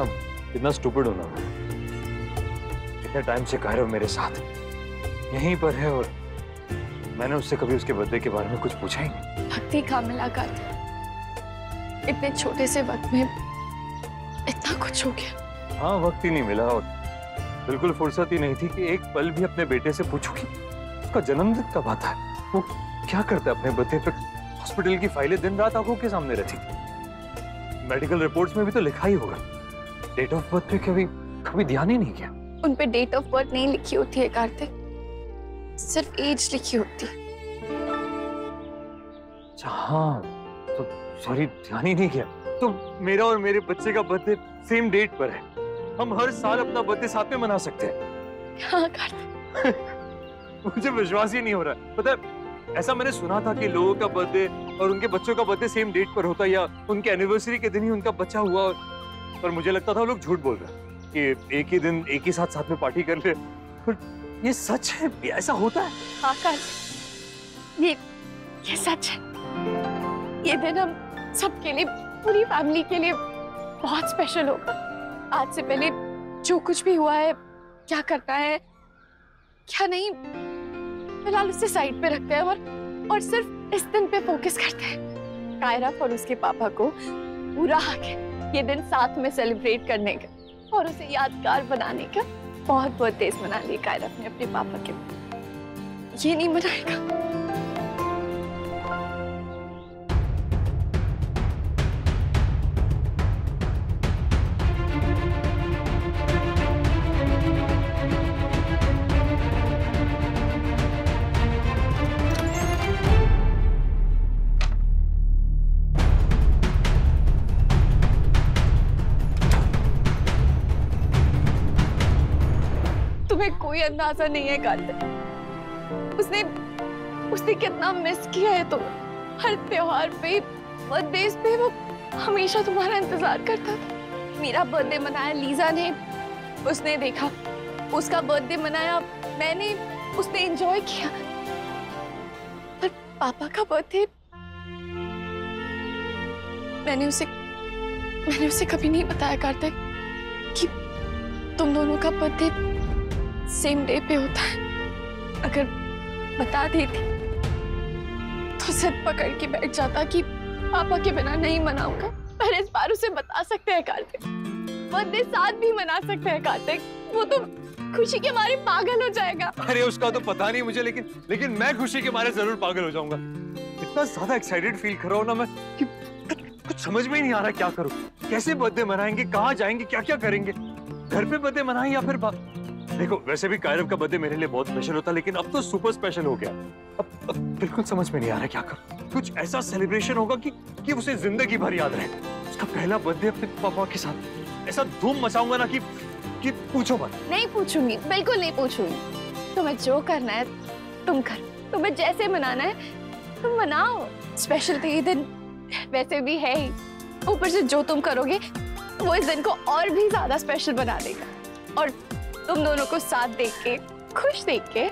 कितना स्टूपिड हूं ना। इतने टाइम से कायरव मेरे साथ यहीं पर है और मैंने उससे कभी उसके बर्थडे के बारे में कुछ पूछा ही नहीं। भक्ति का मुलाकात, इतने छोटे से वक्त में इतना कुछ हो गया। हाँ, वक्त ही नहीं मिला और बिल्कुल फुर्सत ही नहीं थी कि एक पल भी अपने बेटे से पूछूं कि उसका जन्मदिन कब आता है, वो क्या करता है अपने बर्थडे पे। हॉस्पिटल की फाइलें दिन रात आंखों के सामने रहती थी। मेडिकल रिपोर्ट्स में भी तो लिखा ही होगा। डेट ऑफ बर्थ पे कभी ध्यान ही नहीं किया। उन पे डेट ऑफ बर्थ नहीं लिखी होती है कार्तिक, सिर्फ एज लिखी होती है। हाँ, तो सॉरी, ध्यान ही नहीं किया। तो मेरा और मेरे बच्चे का बर्थडे सेम डेट पर है। हम हर साल अपना बर्थडे साथ में मना सकते हैं। हाँ कार्तिक। मुझे विश्वास ही नहीं हो रहा है। पता है, ऐसा मैंने सुना था कि लोगों का बर्थडे और उनके बच्चों का बर्थडे सेम डेट पर होता है या उनके एनिवर्सरी के दिन ही उनका बच्चा हुआ। पर मुझे लगता था वो लोग झूठ बोल रहे हैं कि एक ही दिन एक ही साथ में पार्टी कर ले। पर ये सच है, ये ऐसा होता है। हाँ कार्तिक, ये सच है। ये दिन हम सबके लिए, पूरी फैमिली के लिए बहुत स्पेशल होगा। आज से पहले जो कुछ भी हुआ है, क्या करना है क्या नहीं, फिलहाल उससे साइड पे रखते हैं और सिर्फ इस दिन पे फोकस करते हैं। कायरव और उसके पापा को पूरा हक है ये दिन साथ में सेलिब्रेट करने का और उसे यादगार बनाने का। बहुत बर्थडेज मना लिए कायरव ने अपने पापा के, ये नहीं मनाएगा। तुम्हें कोई अंदाजा नहीं है कार्तिक, उसने कितना मिस किया है। तो हर त्योहार पे, बर्थडेज पे वो हमेशा तुम्हारा इंतजार करता था। मेरा बर्थडे मनाया लीजा ने, उसने देखा। उसका बर्थडे मनाया मैंने, उसने एंजॉय किया। पर पापा का बर्थडे मैंने उसे कभी नहीं बताया कार्तिक कि तुम दोनों का बर्थडे सेम डे पे होता है। अगर बता देती तो जिद पकड़ के बैठ जाता कि पापा के बिना नहीं मनाऊंगा। पर इस बार उसे बता सकते हैं कार्तिक, बर्थडे साथ भी मना सकते हैं कार्तिक। वो तो खुशी के मारे पागल हो जाएगा। अरे उसका तो पता नहीं मुझे, लेकिन मैं खुशी के मारे जरूर पागल हो जाऊंगा। इतना ज्यादा एक्साइटेड फील कर रहा हूं ना मैं कि कुछ समझ में ही नहीं आ रहा क्या करूं। कैसे बर्थडे मनाएंगे, कहाँ जाएंगे, क्या क्या करेंगे, घर पे बर्थडे मनाएं या फिर देखो, वैसे भी कायरव का बर्थडे मेरे लिए बहुत स्पेशल होता, लेकिन अब तो सुपर स्पेशल हो गया। अब बिल्कुल समझ में नहीं आ रहा क्या करूं। कुछ ऐसा सेलिब्रेशन होगा कि उसे जिंदगी भर याद रहे। उसका पहला बर्थडे अपने पापा के साथ, ऐसा धूम मचाऊंगा ना कि पूछो मत। नहीं पूछूंगी, बिल्कुल नहीं पूछूंगी। तुम्हें जो करना है तुम कर, तुम्हें जैसे मनाना है तुम मनाओ। स्पेशल तो ये दिन वैसे भी है ही, ऊपर से जो तुम करोगे वो इस दिन को और भी ज्यादा स्पेशल बना देगा। और तुम दोनों को साथ देख के, खुश देख के,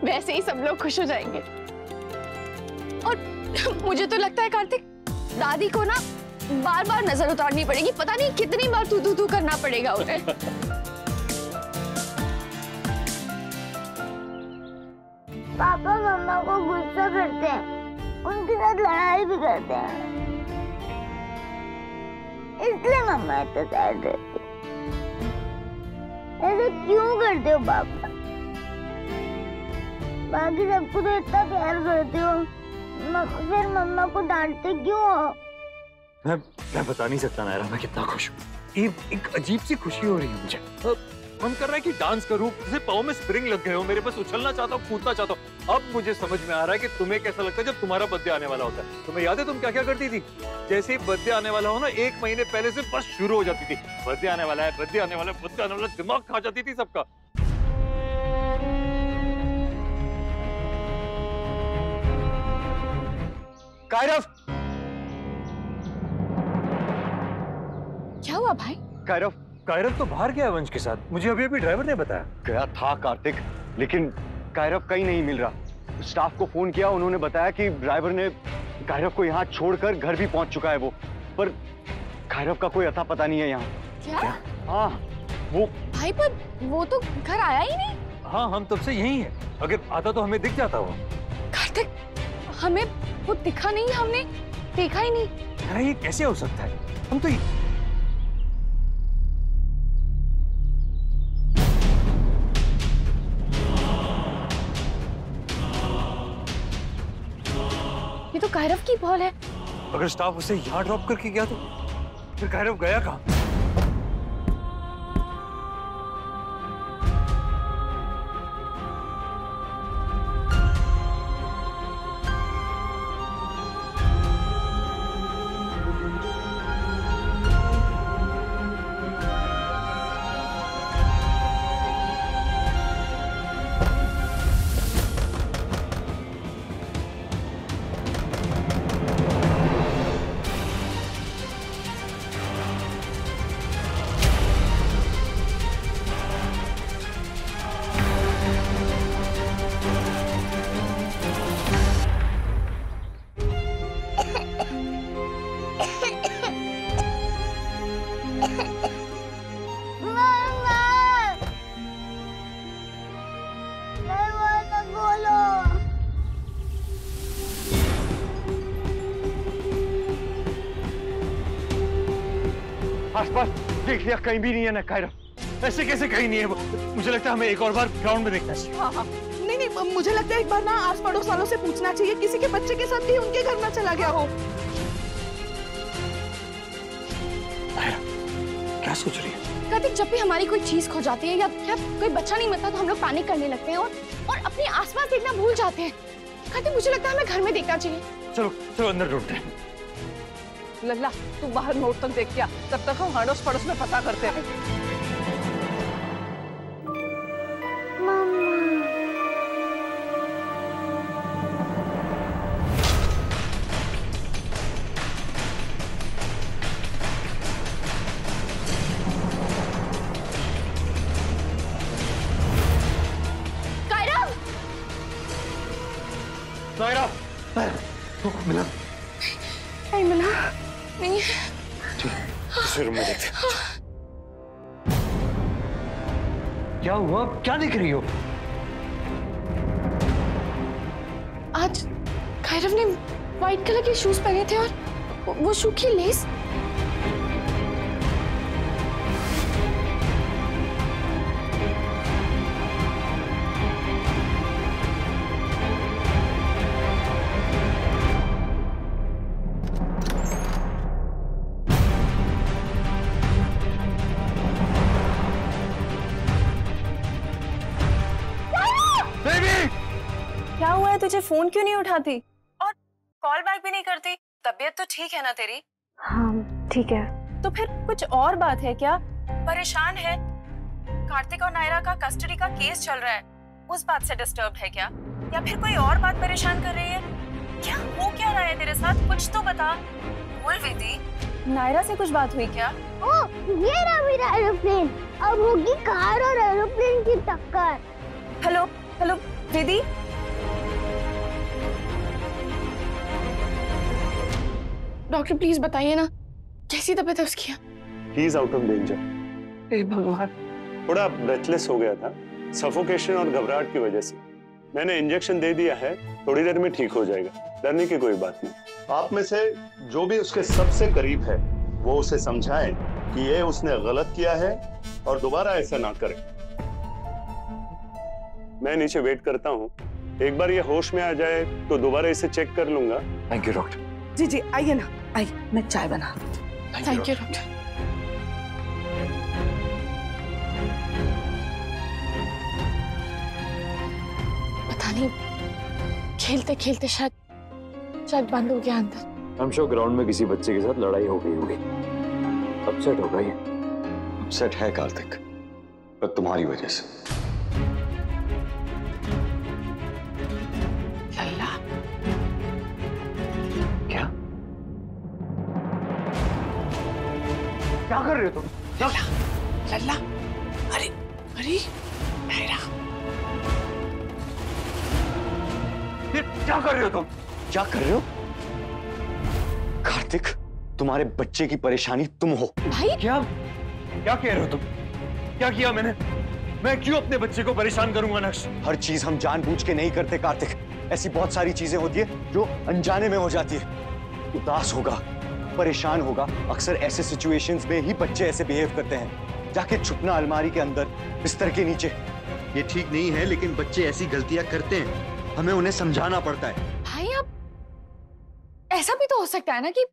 वैसे ही सब लोग खुश हो जाएंगे। और मुझे तो लगता है कार्तिक, दादी को ना बार बार नजर उतारनी पड़ेगी। पता नहीं कितनी बार तू करना पड़ेगा उन्हें। पापा मम्मा को गुस्सा करते हैं, उनके साथ लड़ाई भी करते हैं, इसलिए मम्मा इतना सैड रहती है। ऐसे क्यों करते हो पापा? बाकी सबको तो इतना प्यार करते हो, फिर मम्मा को डांटते क्यों हो? मैं बता नहीं सकता नायरा, मैं कितना खुश हूँ। एक अजीब सी खुशी हो रही है मुझे। मन कर रहा है कि डांस करूं, जैसे पाँव में स्प्रिंग लग गए हो मेरे, बस उछलना चाहता हूँ, कूदना चाहता हूँ। अब मुझे समझ में आ रहा है कि तुम्हें कैसा लगता है जब तुम्हारा बर्थडे आने वाला होता है। तुम्हें याद है तुम क्या क्या करती थी? जैसे ही बर्थडे आने वाला हो ना, 1 महीने पहले से बस शुरू हो जाती थी, बर्थडे आने वाला है, बर्थडे आने वाला है, बर्थडे आने वाला है, दिमाग खा जाती थी सबका। कायरव! क्या हुआ भाई? कायरव तो बाहर गया वंश के साथ, मुझे अभी अभी ड्राइवर ने बताया। गया था कार्तिक, लेकिन कायरव कहीं नहीं मिल रहा। स्टाफ को फोन किया, उन्होंने बताया कि ड्राइवर ने कायरव को यहाँ छोड़कर घर भी पहुंच चुका है वो, पर कायरव का कोई अता पता नहीं है यहाँ। क्या? हाँ वो भाई पर वो तो घर आया ही नहीं। हाँ हम तब से यही हैं। अगर आता तो हमें दिख जाता वो। कार्तिक, हमें वो दिखा नहीं, हमने देखा ही नहीं। अरे ये कैसे हो सकता है? हम तो ये तो कायरव की बॉल है। अगर स्टाफ उसे यहाँ ड्रॉप करके गया तो फिर कायरव गया कहाँ? आसपास देख लिया, कहीं भी नहीं है ना कायरव। ऐसे कैसे कहीं नहीं है वो? मुझे लगता है हमें एक और बार ग्राउंड में देखना चाहिए। हाँ हाँ, नहीं नहीं, मुझे लगता है एक बार ना आस पड़ोस वालों से पूछना चाहिए, किसी के बच्चे के साथ भी उनके घर ना चला गया हो। क्या सोच रही है? कार्तिक, जब भी हमारी कोई चीज खो जाती है या कोई बच्चा नहीं मिलता तो हम लोग पैनिक करने लगते हैं और अपने आसपास देखना भूल जाते हैं। कार्तिक, मुझे लगता है हमें घर में देखना चाहिए। चलो चलो अंदर ढूंढते हैं। लल्ला तू बाहर नोट तक देख क्या, तब तक हम अड़ोस पड़ोस में पता करते हैं। नायरा, मिला? नहीं मिला, नहीं। दूसरे रूम में देखते हैं। क्या हुआ? क्या देख रही हो? आज कायरव ने व्हाइट कलर के शूज पहने थे और वो शू की लेस। क्या हुआ है तुझे? फोन क्यों नहीं उठाती और कॉल बैक भी नहीं करती? तबीयत तो ठीक है ना तेरी? हाँ ठीक है। तो फिर कुछ और बात है क्या? परेशान है? कार्तिक और नायरा का कस्टडी का केस चल रहा है, उस बात से डिस्टर्ब है क्या? या फिर कोई और बात परेशान कर रही है क्या? हो क्या रहा है तेरे साथ? कुछ तो बता। बोल विधि, नायरा से कुछ बात हुई क्या? ओ ये रहा मेरा एरोप्लेन। अब होगी कार और एरोप्लेन की टक्कर। Hello hello Vidhi, doctor please बताइए ना, कैसी तबीयत है उसकी? He is out of danger. हे भगवान, थोड़ा ब्रेथलेस हो गया था, सफोकेशन और घबराहट की वजह से। मैंने इंजेक्शन दे दिया है, थोड़ी देर में ठीक हो जाएगा, डरने की कोई बात नहीं। आप में से जो भी उसके सबसे करीब है वो उसे समझाएं कि ये उसने गलत किया है और दोबारा ऐसा ना करे। मैं नीचे वेट करता हूँ, एक बार ये होश में आ जाए तो दोबारा इसे चेक कर लूंगा। Thank you doctor. जी जी आइए ना, आइए मैं चाय बना। Thank you doctor. पता नहीं, खेलते खेलते शायद बंद हो गया अंदर। हम शो ग्राउंड में किसी बच्चे के साथ लड़ाई हो गई होगी, अपसेट हो गई। अपसेट है कार्तिक, पर तुम्हारी वजह से। लल्ला, क्या क्या कर रहे हो तुम? लल्ला, अरे अरे नायरा, ये क्या कर रहे हो तुम? क्या कर रहे हो? कार्तिक, तुम्हारे बच्चे की परेशानी तुम हो। भाई क्या क्या कह रहे हो तुम? क्या किया मैंने? मैं क्यों अपने बच्चे को परेशान करूंगा नक्श? हर चीज हम जानबूझ के नहीं करते कार्तिक। ऐसी बहुत सारी चीजें होती है जो अनजाने में हो जाती है। उदास होगा, परेशान होगा, अक्सर ऐसे सिचुएशंस में ही बच्चे ऐसे बिहेव करते हैं। जाके छुपना अलमारी के अंदर, बिस्तर के नीचे, ये ठीक नहीं है, लेकिन बच्चे ऐसी गलतियां करते हैं, हमें उन्हें समझाना पड़ता है। भाई अब ऐसा भी तो हो सकता है ना कि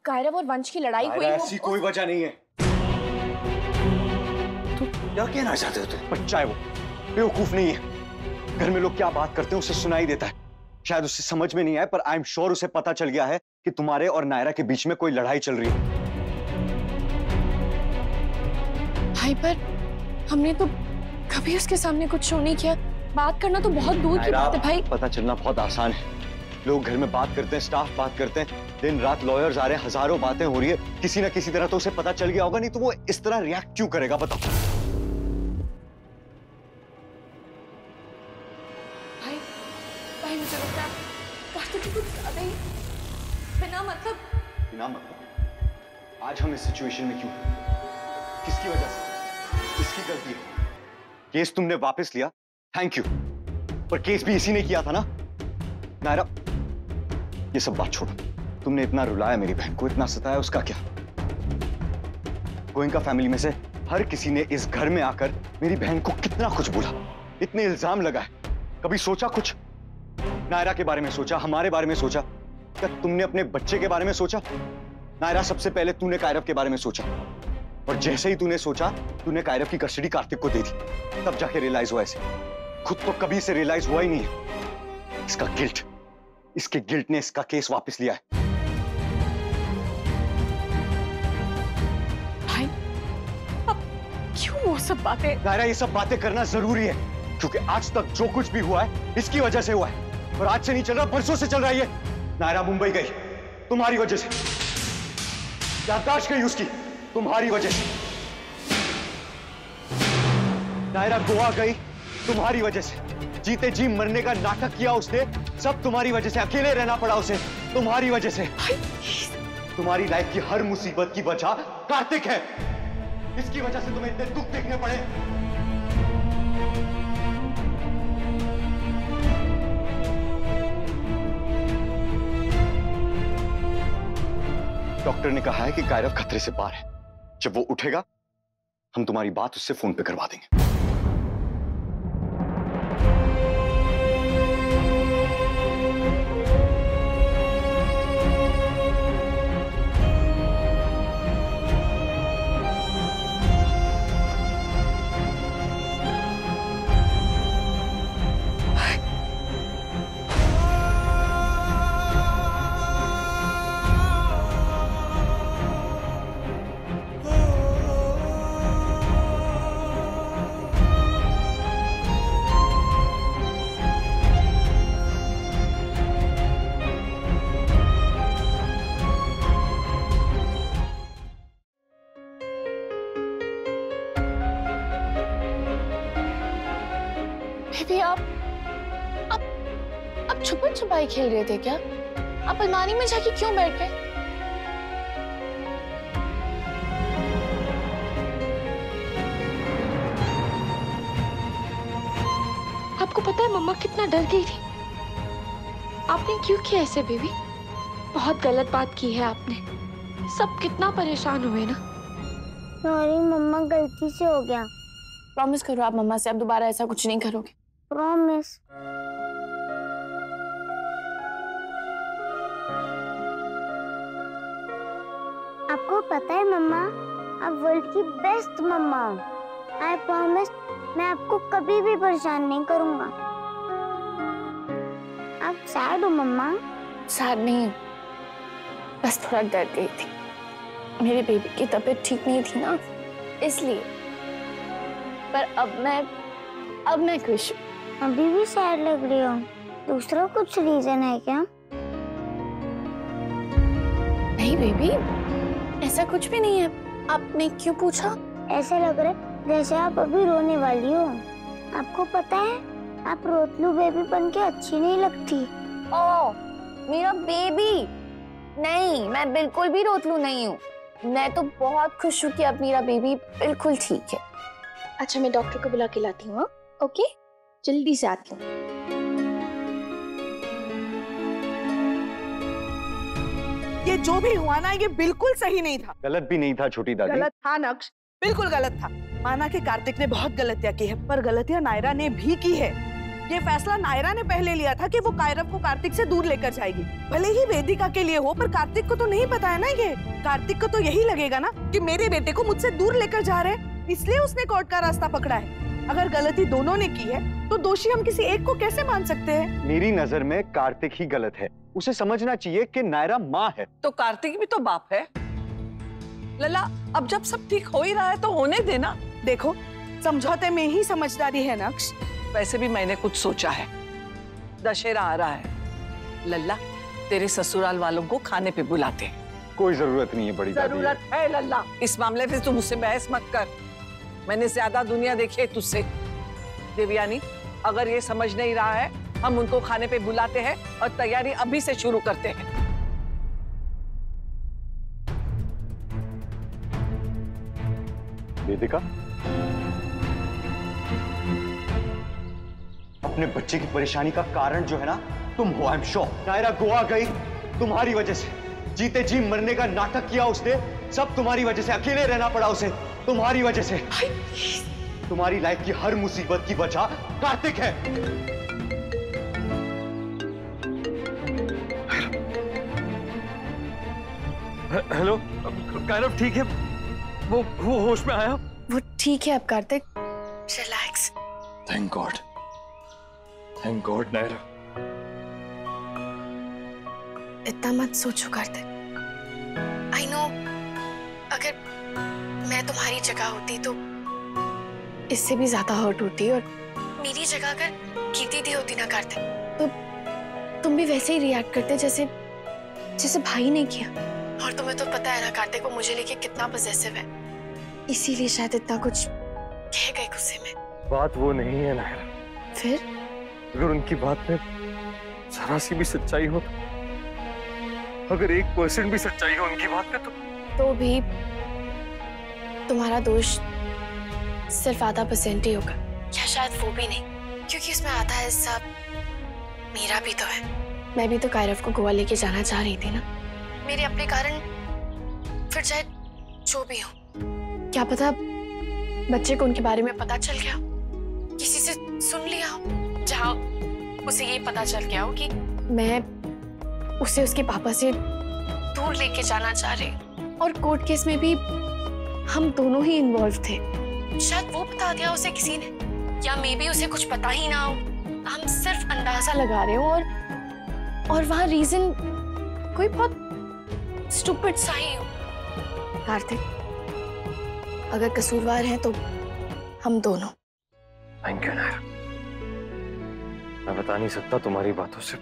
कायरव और वंश की लड़ाई हुई हो। ऐसी कोई वजह नहीं है। तुम क्या कहना चाहते हो तुम? बच्चा है वो, बेवकूफ नहीं है। घर में लोग क्या बात करते हैं उसे सुनाई देता है। शायद उसे समझ में नहीं आया, पर आई एम श्योर उसे पता चल गया है कि तुम्हारे और नायरा के बीच में कोई लड़ाई चल रही है। भाई पर हमने तो कभी उसके सामने कुछ शो नहीं किया। बात करना तो बहुत दूर की बात है भाई। पता चलना बहुत आसान है। लोग घर में बात करते हैं, स्टाफ बात करते हैं, दिन रात लॉयर्स आ रहे हैं, हजारों बातें हो रही है। किसी ना किसी तरह तो उसे पता चल गया होगा, नहीं तो वो इस तरह रिएक्ट क्यों करेगा बताओ? भाई मुझे लगता है कार्तिक की कुछ ज्यादा ही बिना मतलब आज हम इस सिचुएशन में क्यों? किसकी वजह से? किसकी गलती है? केस तुमने वापस लिया, थैंक यू, पर केस भी इसी ने किया था ना। नायरा, ये सब बात छोड़ो। तुमने इतना रुलाया मेरी बहन को, इतना सताया, उसका क्या? गोयनका फैमिली में से हर किसी ने इस घर में आकर मेरी बहन को कितना कुछ बोला, इतने इल्जाम लगाए। कभी सोचा कुछ? नायरा के बारे में सोचा, हमारे बारे में सोचा? क्या तुमने अपने बच्चे के बारे में सोचा? नायरा, सबसे पहले तूने कायरव के बारे में सोचा, और जैसे ही तूने सोचा, तूने कायरव की कस्टडी कार्तिक को दे दी। तब जाके रियलाइज हुआ ऐसे। खुद तो कभी से रियलाइज हुआ ही नहीं है। इसका गिल्ट, इसके गिल्ट ने इसका केस वापस लिया है। भाई अब क्यों वो सब बातें? नायरा, ये सब बातें करना जरूरी है, क्योंकि आज तक जो कुछ भी हुआ है इसकी वजह से हुआ है। और आज से नहीं चल रहा, परसों से चल रहा है ये। नायरा मुंबई गई तुम्हारी वजह से, याददाश्त गई उसकी तुम्हारी वजह से। नायरा गोवा गई तुम्हारी वजह से, जीते जी मरने का नाटक किया उसने, सब तुम्हारी वजह से। अकेले रहना पड़ा उसे तुम्हारी वजह से। तुम्हारी लाइफ की हर मुसीबत की वजह कार्तिक है। इसकी वजह से तुम्हें इतने दुख देखने पड़े। डॉक्टर ने कहा है कि कायरव खतरे से पार है। जब वो उठेगा, हम तुम्हारी बात उससे फोन पे करवा देंगे। बेबी आप छुपन छुपाई खेल रहे थे क्या? आप अलमारी में जाके क्यों बैठ गए? आपको पता है मम्मा कितना डर गई थी। आपने क्यों किया ऐसे बेबी? बहुत गलत बात की है आपने। सब कितना परेशान हुए ना। सॉरी मम्मा, गलती से हो गया। प्रॉमिस करो आप मम्मा से अब दोबारा ऐसा कुछ नहीं करोगे। प्रॉमिस। आपको पता है मम्मा, आप वर्ल्ड की बेस्ट मम्मा हो। आई प्रॉमिस, मैं आपको कभी भी परेशान नहीं करूंगा। आप सैड हो मम्मा? सैड नहीं, बस थोड़ा डर गई थी। मेरे बेबी की तबीयत ठीक नहीं थी ना, इसलिए। पर अब मैं खुश हूँ। अभी भी सैड लग रही हो? दूसरा कुछ रीजन है क्या? नहीं बेबी, ऐसा कुछ भी नहीं है। आपने क्यों पूछा? ऐसा लग रहा है जैसे आप अभी रोने वाली हो। आपको पता है, आप रोतलू बेबी बन के अच्छी नहीं लगती। ओह, मेरा बेबी? नहीं, मैं बिल्कुल भी रोतलू नहीं हूँ। मैं तो बहुत खुश हूँ कि अब मेरा बेबी बिल्कुल ठीक है। अच्छा मैं डॉक्टर को बुला के लाती हूँ। ओके जल्दी से आती हूँ। ये जो भी हुआ ना ये बिल्कुल सही नहीं था। गलत भी नहीं था छोटी दादी। गलत था नक्श, बिल्कुल गलत था। माना कि कार्तिक ने बहुत गलतियां की है, पर गलतियां नायरा ने भी की है। ये फैसला नायरा ने पहले लिया था कि वो कायरव को कार्तिक से दूर लेकर जाएगी, भले ही वेदिका के लिए हो, पर कार्तिक को तो नहीं पता है ना। ये कार्तिक को तो यही लगेगा ना कि मेरे बेटे को मुझसे दूर लेकर जा रहे हैं, इसलिए उसने कोर्ट का रास्ता पकड़ा है। अगर गलती दोनों ने की है तो दोषी हम किसी एक को कैसे मान सकते हैं? मेरी नजर में कार्तिक ही गलत है। उसे समझना चाहिए कि नायरा माँ है। तो कार्तिक भी तो बाप है। लला अब जब सब ठीक हो ही रहा है तो होने देना। देखो समझौते में ही समझदारी है नक्श। वैसे भी मैंने कुछ सोचा है, दशहरा आ रहा है, लल्ला तेरे ससुराल वालों को खाने पे बुलाते हैं। कोई जरूरत नहीं है बड़ी दादी। जरूरत है लल्ला, इस मामले में तू मुझसे बहस मत कर। मैंने ज्यादा दुनिया देखी है तुझसे। देवयानी अगर ये समझ नहीं रहा है, हम उनको खाने पे बुलाते हैं और तैयारी अभी से शुरू करते हैं। वेदिका, अपने बच्चे की परेशानी का कारण जो है ना तुम हो। I am sure Naira Goa गई तुम्हारी वजह से। जीते जी मरने का नाटक किया उसने, सब तुम्हारी वजह से। अकेले रहना पड़ा उसे तुम्हारी वजह से। तुम्हारी लाइफ की हर मुसीबत की वजह कार्तिक है। हेलो कायरव ठीक है? वो होश में आया? वो ठीक है अब Kartik, relax. Thank god, thank god Naira. इतना मत सोचो कार्तिक। आई नो अगर मैं तुम्हारी जगह होती तो इससे भी ज्यादा हर्ट होती, और मेरी जगह अगर कीर्ति दी होती ना कार्तिक तो तुम भी वैसे ही रिएक्ट करते जैसे जैसे भाई ने किया। और तुम्हें तो पता है ना कार्तिक को मुझे लेके कितना पॉसेसिव है, इसीलिए शायद इतना कुछ कह गए गुस्से में। बात वो नहीं है नायरा। फिर अगर उनकी बात में जरा सी भी सच्चाई हो, अगर 1% भी सच्चाई हो उनकी बात में, तो भी तुम्हारा दोष सिर्फ %.5 ही होगा, या शायद वो भी नहीं, क्योंकि इसमें आधा हिस्सा मेरा भी तो है। मैं भी तो कायरव को गोवा लेके जाना चाह रही थी ना, मेरे अपने कारण। फिर चाहे जो भी हो, क्या पता बच्चे को उनके बारे में पता चल गया, किसी से सुन लिया हो, जहाँ उसे ये पता चल गया हो कि मैं उसे उसके पापा से दूर लेके जाना चाह रही हूँ, और कोर्ट केस में भी हम दोनों ही इन्वॉल्व थे। शायद वो बता दिया उसे किसी ने, या मे बी उसे कुछ पता ही ना हो, हम सिर्फ अंदाजा लगा रहे हो, और वहाँ रीजन कोई बहुत स्टूपिड सा ही हो। कार्तिक अगर कसूरवार है तो हम दोनों। Thank you Naira. मैं बता नहीं सकता तुम्हारी बातों से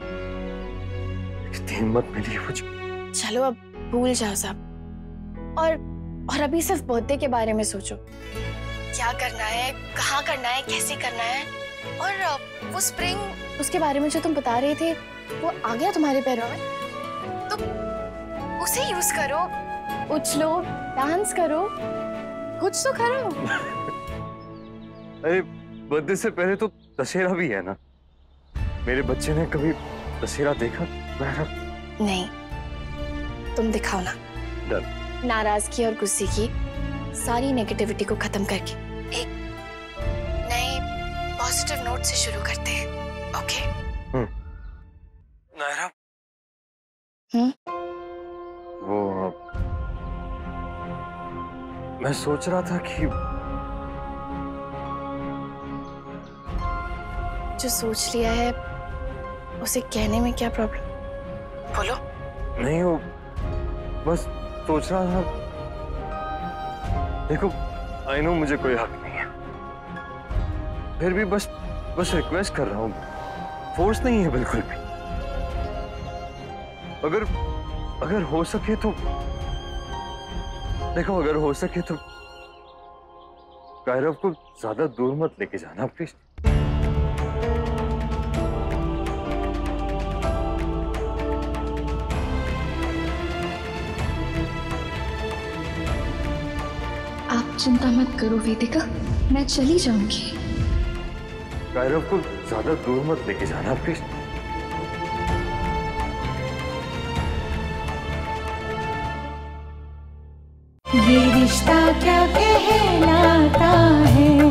कितनी हिम्मत मिली है मुझे। चलो अब भूल जाओ सब, और अभी सिर्फ बर्थडे के बारे में सोचो। क्या करना है, कहाँ करना है, कैसे करना है, और वो स्प्रिंग उसके बारे में जो तुम बता रहे थे वो आ गया तुम्हारे पैरों में, तो उसे यूज करो, उछलो, डांस करो, कुछ तो करो। अरे बर्थडे से पहले तो दशहरा भी है ना। मेरे बच्चे ने कभी दशहरा देखा? नहीं, तुम दिखाओ ना। डर। नाराजगी और गुस्से की सारी नेगेटिविटी को खत्म करके एक नए पॉजिटिव नोट से शुरू करते हैं। ओके? नायरा, वो मैं सोच रहा था कि जो सोच लिया है उसे कहने में क्या प्रॉब्लम? बोलो। नहीं, वो बस सोच रहा था। देखो आई नो मुझे कोई हक नहीं है, फिर भी बस रिक्वेस्ट कर रहा हूँ, फोर्स नहीं है बिल्कुल भी। अगर हो सके तो देखो, अगर हो सके तो कायरव को ज्यादा दूर मत लेके जाना प्लीज। चिंता मत करो वेदिका, मैं चली जाऊंगी। कायरव को ज्यादा दूर मत लेके जाना प्लीज। ये रिश्ता क्या कहलाता है।